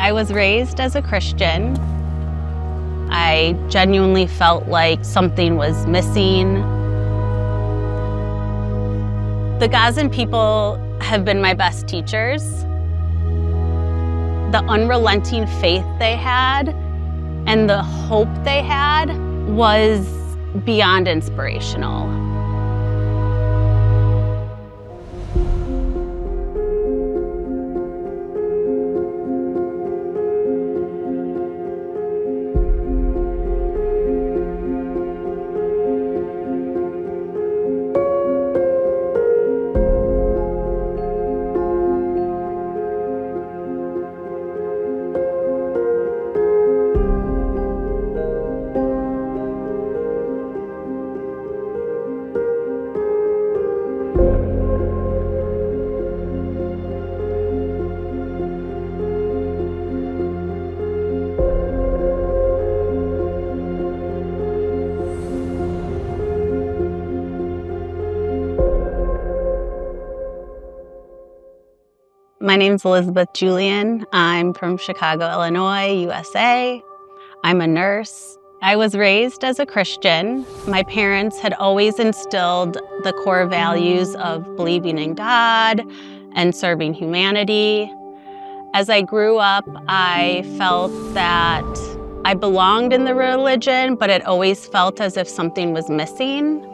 I was raised as a Christian. I genuinely felt like something was missing. The Gazan people have been my best teachers. The unrelenting faith they had and the hope they had was beyond inspirational. My name's Elizabeth Julien. I'm from Chicago, Illinois, USA. I'm a nurse. I was raised as a Christian. My parents had always instilled the core values of believing in God and serving humanity. As I grew up, I felt that I belonged in the religion, but it always felt as if something was missing.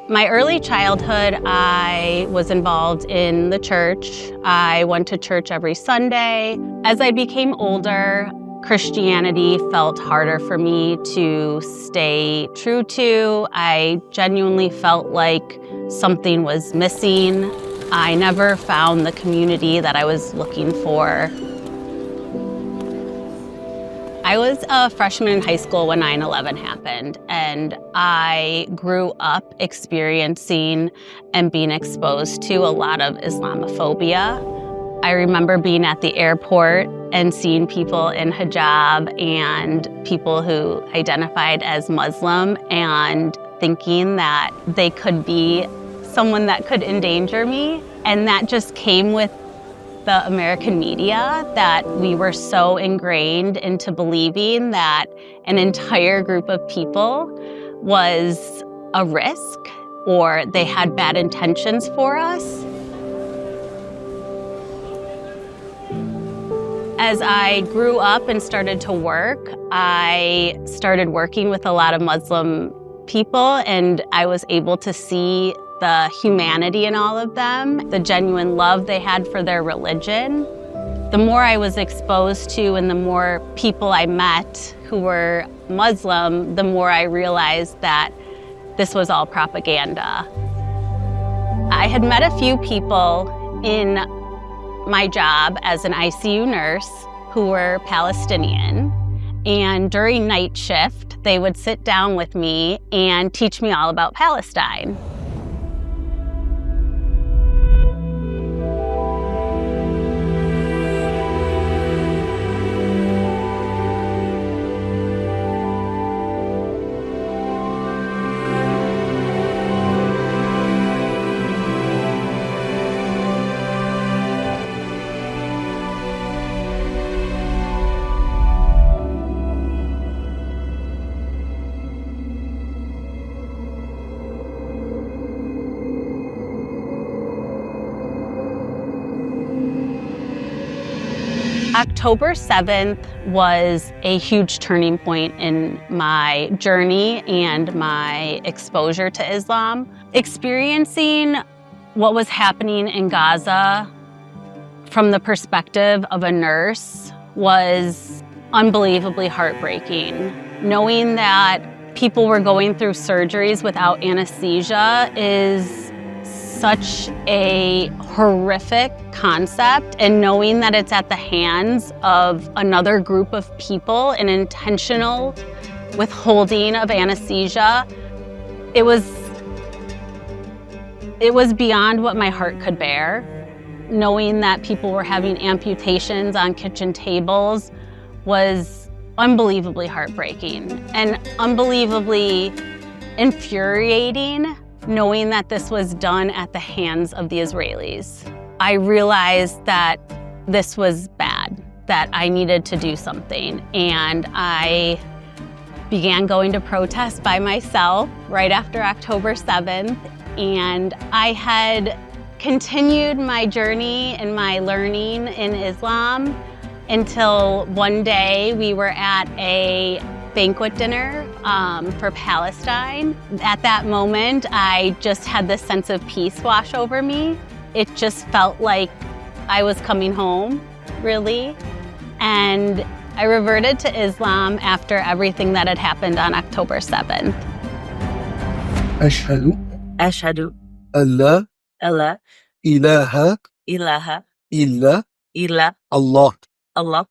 My early childhood, I was involved in the church. I went to church every Sunday. As I became older, Christianity felt harder for me to stay true to. I genuinely felt like something was missing. I never found the community that I was looking for. I was a freshman in high school when 9/11 happened, and I grew up experiencing and being exposed to a lot of Islamophobia. I remember being at the airport and seeing people in hijab and people who identified as Muslim and thinking that they could be someone that could endanger me. And that just came with the American media, that we were so ingrained into believing that an entire group of people was a risk or they had bad intentions for us. As I grew up and started to work, I started working with a lot of Muslim people, and I was able to see the humanity in all of them, the genuine love they had for their religion. The more I was exposed to and the more people I met who were Muslim, the more I realized that this was all propaganda. I had met a few people in my job as an ICU nurse who were Palestinian, and during night shift, they would sit down with me and teach me all about Palestine. October 7th was a huge turning point in my journey and my exposure to Islam. Experiencing what was happening in Gaza from the perspective of a nurse was unbelievably heartbreaking. Knowing that people were going through surgeries without anesthesia is such a horrific concept, and knowing that it's at the hands of another group of people, an intentional withholding of anesthesia, it was beyond what my heart could bear. Knowing that people were having amputations on kitchen tables was unbelievably heartbreaking and unbelievably infuriating, knowing that this was done at the hands of the Israelis. I realized that this was bad. that I needed to do something. And I began going to protests by myself right after October 7th. And I had continued my journey and my learning in Islam until one day we were at a banquet dinner for Palestine. At that moment, I just had this sense of peace wash over me. It just felt like I was coming home, really. And I reverted to Islam after everything that had happened on October 7th. أشهد أن لا ألا إله إله إلا إلا الله الله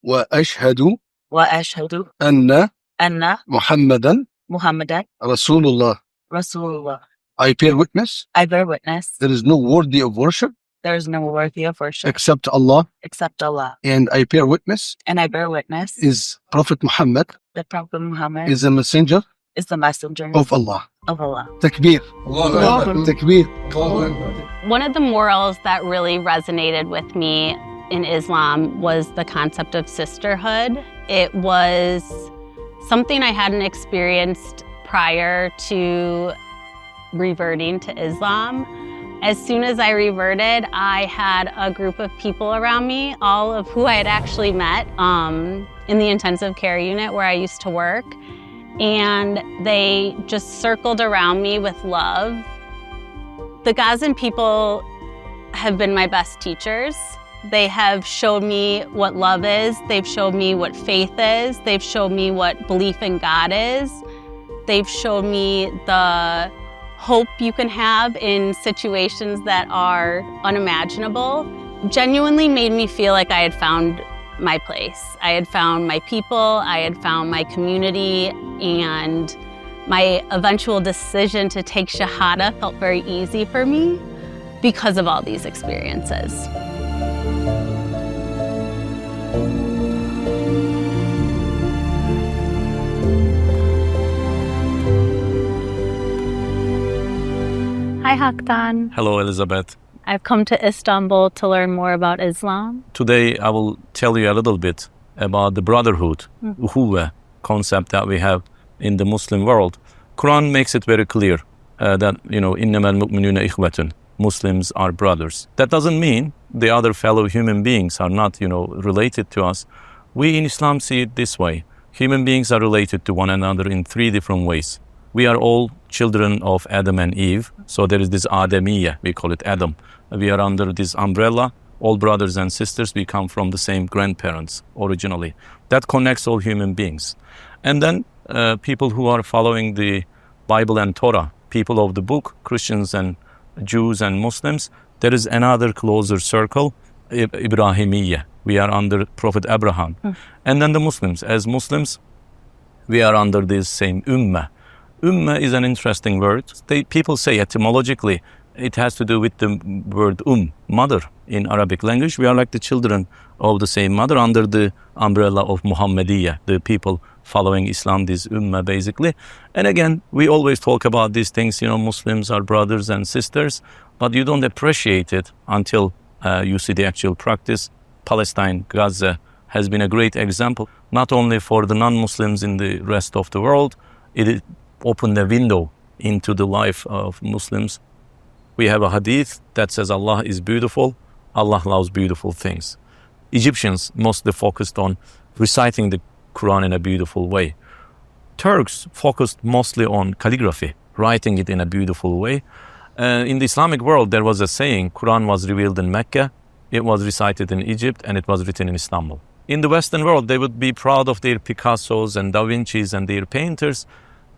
وأشهد وأشهد أن أن محمدا محمدا رسول الله. رسول الله. I bear witness I bear witness there is no worthy of worship there is no worthy of worship except Allah, except Allah, and I bear witness and I bear witness is Prophet Muhammad that Prophet Muhammad is a messenger is the messenger of Allah. of Allah. Takbir. Takbir. One of the morals that really resonated with me in Islam was the concept of sisterhood. It was something I hadn't experienced prior to reverting to Islam. As soon as I reverted, I had a group of people around me, all of who I had actually met in the intensive care unit where I used to work. And they just circled around me with love. The Gazan people have been my best teachers. They have showed me what love is. They've showed me what faith is. They've showed me what belief in God is. They've showed me the hope you can have in situations that are unimaginable. Genuinely made me feel like I had found my place. I had found my people, I had found my community, and my eventual decision to take Shahada felt very easy for me because of all these experiences. Hi, Haktan. Hello, Elizabeth. I've come to Istanbul to learn more about Islam. Today, I will tell you a little bit about the brotherhood, Uhuwa concept that we have in the Muslim world. Quran makes it very clear that, إِنَّمَا الْمُؤْمِنُونَ إِخْوَةٌ, Muslims are brothers. That doesn't mean the other fellow human beings are not, related to us. We in Islam see it this way. Human beings are related to one another in three different ways. We are all children of Adam and Eve. So there is this Adamiyya, we call it Adam. We are under this umbrella, all brothers and sisters. We come from the same grandparents originally. That connects all human beings. And then people who are following the Bible and Torah, people of the book, Christians and Jews and Muslims, there is another closer circle, Ibrahimiyya. We are under Prophet Abraham. And then the Muslims. As Muslims, we are under this same Ummah. Ummah is an interesting word. People say etymologically, it has to do with the word mother in Arabic language. We are like the children of the same mother under the umbrella of Muhammadiyya, the people following Islam, this Ummah basically. And again, we always talk about these things, Muslims are brothers and sisters, but you don't appreciate it until you see the actual practice. Palestine, Gaza has been a great example, not only for the non-Muslims in the rest of the world, it opened a window into the life of Muslims. We have a hadith that says Allah is beautiful, Allah loves beautiful things. Egyptians mostly focused on reciting the Quran in a beautiful way. Turks focused mostly on calligraphy, writing it in a beautiful way. In the Islamic world, there was a saying, Quran was revealed in Mecca, it was recited in Egypt, and it was written in Istanbul. In the Western world, they would be proud of their Picassos and Da Vinci's and their painters.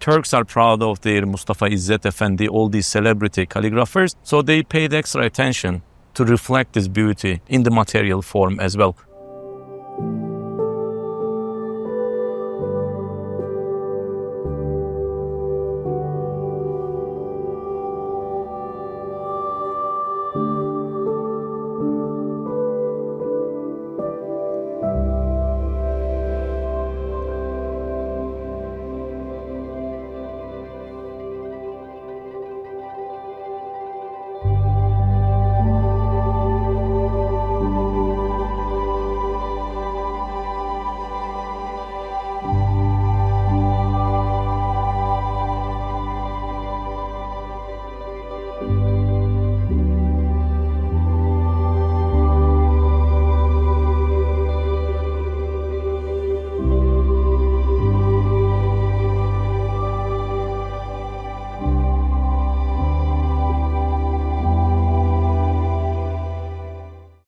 Turks are proud of their Mustafa İzzet Efendi, all these celebrity calligraphers. So they paid extra attention to reflect this beauty in the material form as well.